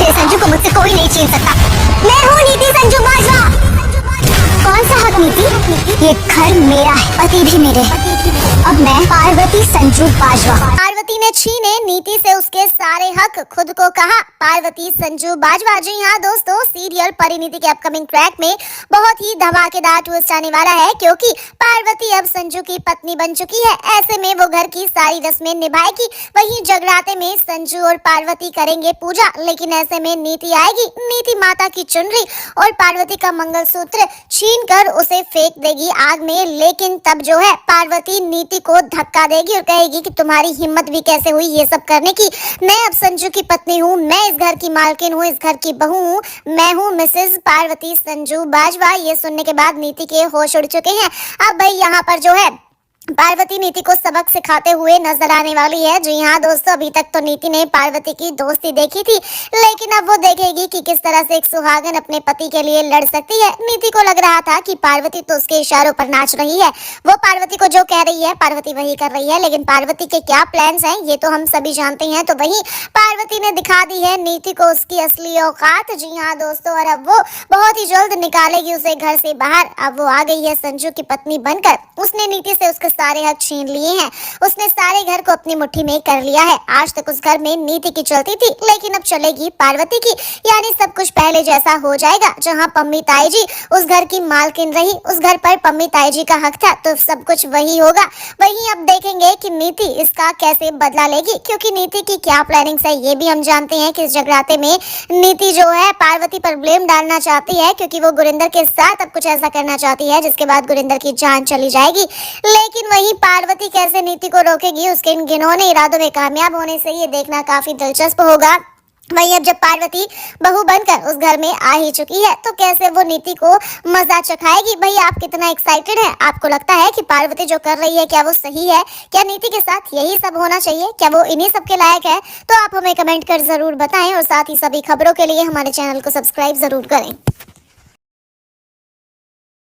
मेरे संजू को मुझसे कोई नहीं छीन सकता। मैं हूँ नीति संजू बाजवा। कौन सा हक नीति? ये घर मेरा है, पति भी मेरे। अब मैं पार्वती संजू बाजवा। पार्वती ने छीने नीति से उसके सारे हक, खुद को कहा पार्वती संजू बाजवा। जी हाँ दोस्तों, सीरियल परिणीति के अपकमिंग ट्रैक में बहुत ही धमाकेदार ट्विस्ट आने वाला है, क्योंकि पार्वती अब संजू की पत्नी बन चुकी है। ऐसे में वो घर की सारी रस्में निभाएगी। वहीं जगराते में संजू और पार्वती करेंगे पूजा, लेकिन ऐसे में नीति आएगी। नीति माता की चुनरी और पार्वती का मंगलसूत्र छीन कर उसे फेंक देगी आग में। लेकिन तब जो है पार्वती नीति को धक्का देगी और कहेगी कि तुम्हारी हिम्मत भी कैसे हुई ये सब करने की। मैं अब संजू की पत्नी हूँ, मैं इस घर की मालकिन हूँ, इस घर की बहू हूँ, मैं हूँ मिसेस पार्वती संजू बाजवा। ये सुनने के बाद नीति के होश उड़ चुके हैं। अब भाई यहाँ पर जो है पार्वती नीति को सबक सिखाते हुए नजर आने वाली है। जी हाँ दोस्तों, अभी तक तो नीति ने पार्वती की दोस्ती देखी थी, लेकिन अब वो देखेगी कि किस तरह से एक सुहागन अपने पति के लिए लड़ सकती है। नीति को लग रहा था कि पार्वती तो उसके इशारों पर नाच रही है, वो पार्वती को जो कह रही है पार्वती वही कर रही है, लेकिन पार्वती के क्या प्लान्स हैं ये तो हम सभी जानते हैं। तो वहीं पार्वती ने दिखा दी है नीति को उसकी असली औकात। जी हाँ दोस्तों, और अब वो बहुत ही जल्द निकालेगी उसे घर से बाहर। अब वो आ गई है संजू की पत्नी बनकर। उसने नीति से उसके सारे हक छीन लिए हैं, उसने सारे घर को अपनी मुट्ठी में कर लिया है। आज तक उस घर में नीति की चलती थी, लेकिन अब चलेगी पार्वती की। यानी सब कुछ पहले जैसा हो जाएगा। जहां पम्मी ताई जी उस घर की मालकिन रही, उस घर पर पम्मी ताई जी का हक था, तो सब कुछ वही होगा। वहीं अब देखेंगे कि नीति इसका कैसे बदला लेगी, क्योंकि नीति की क्या प्लानिंग्स है ये भी हम जानते हैं कि इस जगराते में नीति जो है पार्वती पर ब्लेम डालना चाहती है, क्योंकि वो गुरिंदर के साथ अब कुछ ऐसा करना चाहती है जिसके बाद गुरिंदर की जान चली जाएगी। लेकिन वहीं पार्वती कैसे नीति को रोकेगी उसके इन घिनौने इरादों में कामयाब होने से ये देखना काफी दिलचस्प होगा। वहीं अब जब पार्वती बहू बनकर उस घर में आ ही चुकी है, तो कैसे वो नीति को मजा चखाएगी। भाई आप कितना एक्साइटेड हैं? आपको लगता है कि पार्वती जो कर रही है क्या वो सही है? क्या नीति के साथ यही सब होना चाहिए? क्या वो इन्हीं सब के लायक है? तो आप हमें कमेंट कर जरूर बताएं, और साथ ही सभी खबरों के लिए हमारे चैनल को सब्सक्राइब जरूर करें।